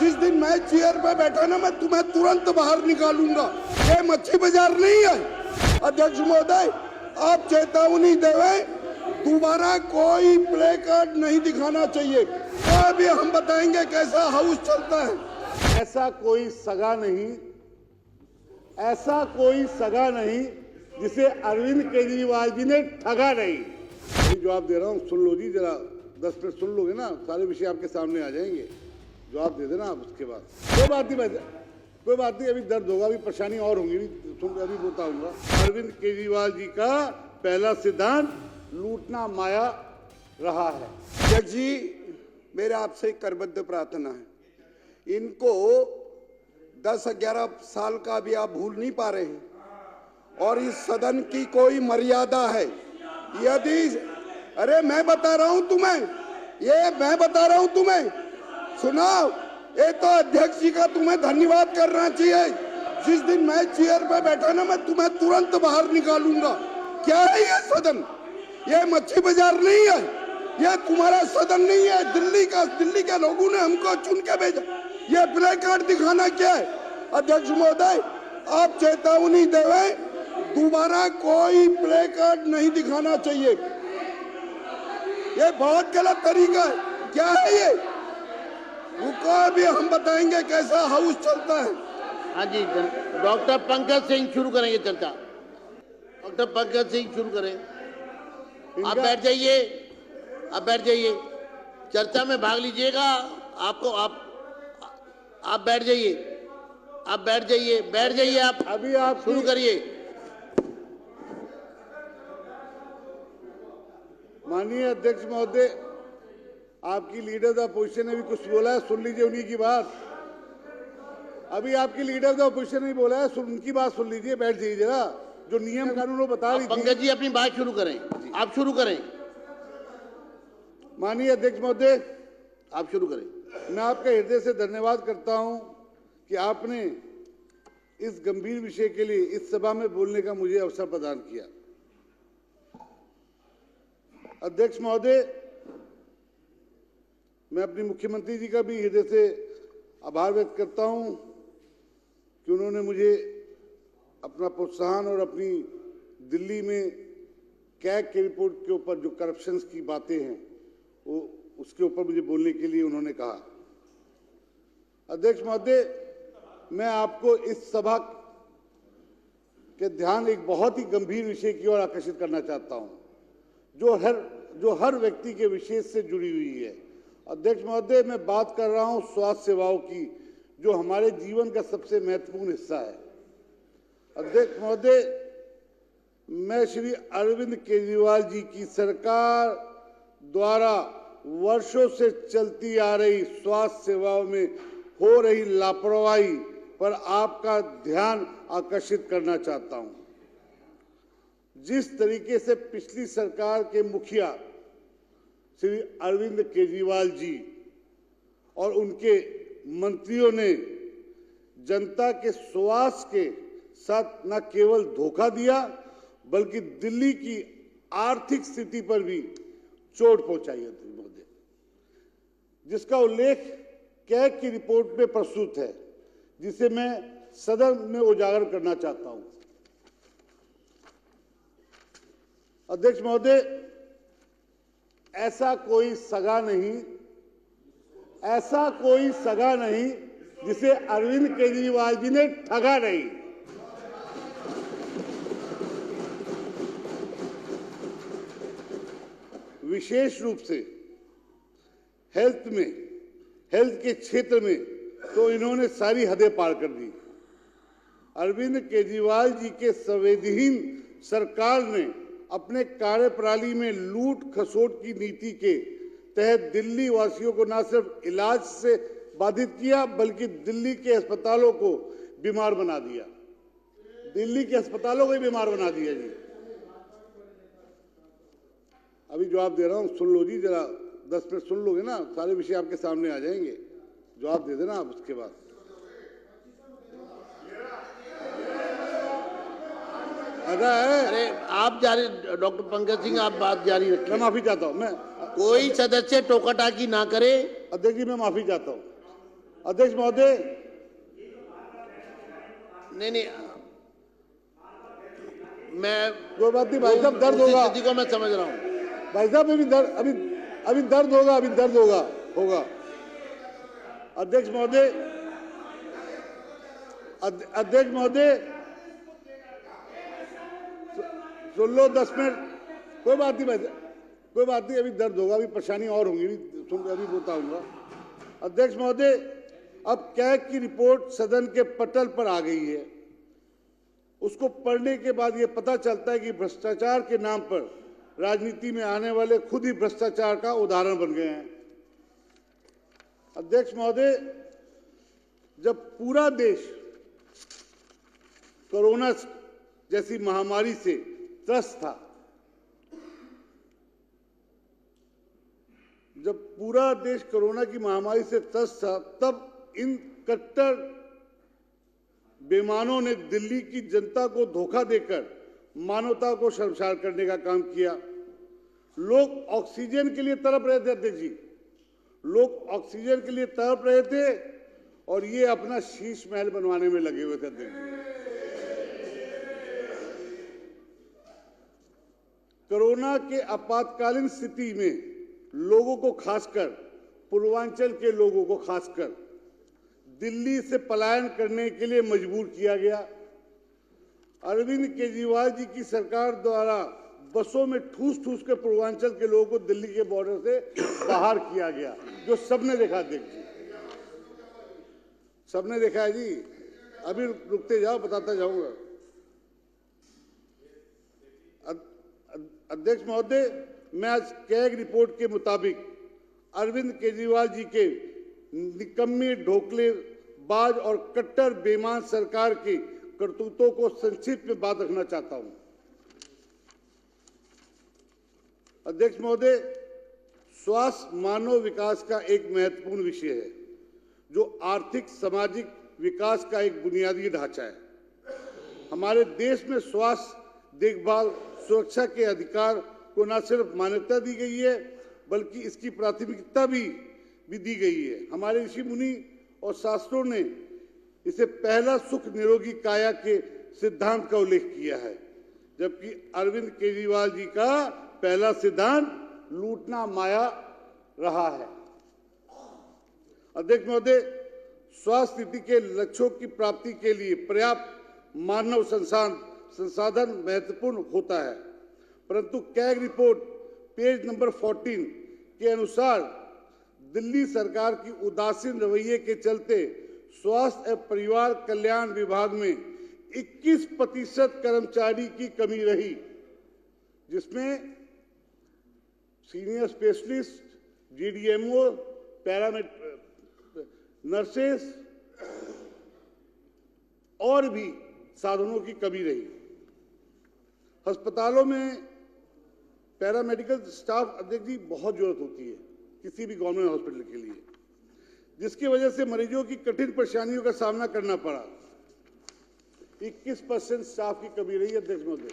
जिस दिन मैं चेयर पे बैठा ना, मैं तुम्हें तुरंत बाहर निकालूंगा। ये मच्छी बाजार नहीं है। अध्यक्ष महोदय, आप चेतावनी देवे, दोबारा कोई प्ले कार्ड नहीं दिखाना चाहिए। तो अभी हम बताएंगे कैसा हाउस चलता है। ऐसा कोई सगा नहीं, ऐसा कोई सगा नहीं जिसे अरविंद केजरीवाल जी ने ठगा नहीं। जवाब दे रहा हूँ, सुन लो जी, जरा 10 मिनट सुन लोगे ना, सारे विषय आपके सामने आ जाएंगे। जवाब दे देना आप उसके बाद। कोई बात नहीं, कोई बात नहीं, अभी दर्द होगा, अभी परेशानी और होंगी, अभी बताऊंगा। अरविंद केजरीवाल जी का पहला सिद्धांत लूटना माया रहा है। अध्यक्ष जी, मेरे आपसे करबद्ध प्रार्थना है, इनको 10-11 साल का भी आप भूल नहीं पा रहे हैं, और इस सदन की कोई मर्यादा है। यदि अरे मैं बता रहा हूं तुम्हें, मैं बता रहा हूं तुम्हें, सुनाओ। ये तो अध्यक्ष जी का तुम्हें धन्यवाद करना चाहिए। जिस दिन मैं चेयर पे बैठा ना, मैं तुम्हें तुरंत बाहर निकालूंगा। क्या है ये सदन? ये मच्छी बाजार नहीं है, ये तुम्हारा सदन नहीं है। दिल्ली के लोगों ने हमको चुन के भेजा। ये प्ले कार्ड दिखाना क्या है? अध्यक्ष महोदय, आप चेतावनी देवे, दोबारा कोई प्ले कार्ड नहीं दिखाना चाहिए। ये बहुत गलत तरीका है। क्या है ये? रुको, अभी हम बताएंगे कैसा हाउस चलता है। हाँ जी, डॉक्टर पंकज सिंह शुरू करेंगे चर्चा। डॉक्टर पंकज सिंह शुरू करें। आप बैठ जाइए, आप बैठ जाइए, चर्चा में भाग लीजिएगा। आप बैठ जाइए, आप बैठ जाइए, बैठ जाइए। आप अभी आप शुरू करिए। माननीय अध्यक्ष महोदय, आपकी लीडर ऑफ अपोजिशन ने भी कुछ बोला है, सुन लीजिए उन्हीं की बात। अभी आपकी लीडर ऑफ अपोजिशन ने बोला है, उनकी बात सुन लीजिए, बैठ जाइए जरा। जो नियम कानून वो बता रही थी। पंकज जी अपनी बात शुरू करें, आप शुरू करें। माननीय अध्यक्ष महोदय, आप शुरू करें। मैं आपका हृदय से धन्यवाद करता हूं कि आपने इस गंभीर विषय के लिए इस सभा में बोलने का मुझे अवसर प्रदान किया। अध्यक्ष महोदय, मैं अपने मुख्यमंत्री जी का भी हृदय से आभार व्यक्त करता हूं कि उन्होंने मुझे अपना प्रोत्साहन और अपनी दिल्ली में कैग के रिपोर्ट के ऊपर जो करप्शंस की बातें हैं वो उसके ऊपर मुझे बोलने के लिए उन्होंने कहा। अध्यक्ष महोदय, मैं आपको इस सभा के ध्यान एक बहुत ही गंभीर विषय की ओर आकर्षित करना चाहता हूं, जो हर व्यक्ति के विशेष से जुड़ी हुई है। अध्यक्ष महोदय, मैं बात कर रहा हूं स्वास्थ्य सेवाओं की, जो हमारे जीवन का सबसे महत्वपूर्ण हिस्सा है। अध्यक्ष महोदय, मैं श्री अरविंद केजरीवाल जी की सरकार द्वारा वर्षों से चलती आ रही स्वास्थ्य सेवाओं में हो रही लापरवाही पर आपका ध्यान आकर्षित करना चाहता हूं। जिस तरीके से पिछली सरकार के मुखिया श्री अरविंद केजरीवाल जी और उनके मंत्रियों ने जनता के स्वास्थ्य के साथ न केवल धोखा दिया, बल्कि दिल्ली की आर्थिक स्थिति पर भी चोट पहुंचाई है महोदय, जिसका उल्लेख कैग की रिपोर्ट में प्रस्तुत है, जिसे मैं सदन में उजागर करना चाहता हूं। अध्यक्ष महोदय, ऐसा कोई सगा नहीं, ऐसा कोई सगा नहीं जिसे अरविंद केजरीवाल जी ने ठगा नहीं। विशेष रूप से हेल्थ के क्षेत्र में तो इन्होंने सारी हदें पार कर दी। अरविंद केजरीवाल जी के संवेदनहीन सरकार ने अपने कार्यप्रणाली में लूट खसोट की नीति के तहत दिल्ली वासियों को न सिर्फ इलाज से बाधित किया, बल्कि दिल्ली के अस्पतालों को बीमार बना दिया। दिल्ली के अस्पतालों को ही बीमार बना दिया जी। अभी जवाब दे रहा हूं, सुन लो जी, जरा 10 मिनट सुन लोगे ना, सारे विषय आपके सामने आ जाएंगे। जवाब दे देना आप उसके बाद। अरे आप जारी, डॉक्टर पंकज सिंह आप बात जारी रखें। मैं माफी चाहता हूं। मैं कोई सदस्य टोकाटाकी ना करे। अध्यक्ष जी, मैं माफी चाहता हूं। अध्यक्ष महोदय, नहीं, मैं कोई बात नहीं भाई साहब, दर्द उसी होगा स्थिति को मैं समझ रहा हूँ। भाई साहब, अभी दर्द होगा। अध्यक्ष महोदय सुन लो 10 मिनट। कोई बात नहीं भाई साहब, कोई बात नहीं, अभी दर्द होगा, अभी परेशानी और होंगी, अभी बताऊंगा। अध्यक्ष महोदय, अब कैग की रिपोर्ट सदन के पटल पर आ गई है। उसको पढ़ने के बाद ये पता चलता है कि भ्रष्टाचार के नाम पर राजनीति में आने वाले खुद ही भ्रष्टाचार का उदाहरण बन गए हैं। अध्यक्ष महोदय, जब पूरा देश कोरोना जैसी महामारी से त्रस्त था, जब पूरा देश कोरोना की महामारी से त्रस्त था, तब इन कट्टर बेईमानों ने दिल्ली की जनता को धोखा देकर मानवता को शर्मसार करने का काम किया। लोग ऑक्सीजन के लिए तड़प रहे थे अध्यक्ष जी, लोग ऑक्सीजन के लिए तड़प रहे थे और ये अपना शीश महल बनवाने में लगे हुए थे अध्यक्ष जी। कोरोना के आपातकालीन स्थिति में लोगों को, खासकर पूर्वांचल के लोगों को खासकर दिल्ली से पलायन करने के लिए मजबूर किया गया। अरविंद केजरीवाल जी की सरकार द्वारा बसों में ठूस के पूर्वांचल के लोगों को दिल्ली के बॉर्डर से बाहर किया गया, जो सबने देखा अध्यक्ष जी, सबने देखा है जी। अभी रुकते जाओ, बताता जाऊंगा। अध्यक्ष महोदय, मैं आज कैग रिपोर्ट के मुताबिक अरविंद केजरीवाल जी के निकम्मे, ढोकलेबाज और कट्टर बेईमान सरकार की करतूतों को संक्षिप्त में बात रखना चाहता हूं। अध्यक्ष महोदय, स्वास्थ्य मानव विकास का एक महत्वपूर्ण विषय है, जो आर्थिक सामाजिक विकास का एक बुनियादी ढांचा है। हमारे देश में स्वास्थ्य देखभाल सुरक्षा के अधिकार को न सिर्फ मान्यता दी गई है, बल्कि इसकी प्राथमिकता भी दी गई है। हमारे ऋषि मुनि और शास्त्रों ने इसे पहला सुख निरोगी काया के सिद्धांत का उल्लेख किया है, जबकि अरविंद केजरीवाल जी का पहला सिद्धांत लूटना माया रहा है। अध्यक्ष महोदय, स्वास्थ्य नीति के लक्ष्यों की प्राप्ति के लिए पर्याप्त मानव संसाधन महत्वपूर्ण होता है, परंतु कैग रिपोर्ट पेज नंबर 14 के अनुसार दिल्ली सरकार की उदासीन रवैये के चलते स्वास्थ्य एवं परिवार कल्याण विभाग में 21% कर्मचारी की कमी रही, जिसमें सीनियर स्पेशलिस्ट, जीडीएमओ, नर्सेस और भी साधनों की कमी रही। अस्पतालों में पैरामेडिकल स्टाफ अध्यक्ष जी बहुत जरूरत होती है किसी भी गवर्नमेंट हॉस्पिटल के लिए, जिसकी वजह से मरीजों की कठिन परेशानियों का सामना करना पड़ा। 21% स्टाफ की कमी रही है अध्यक्ष महोदय।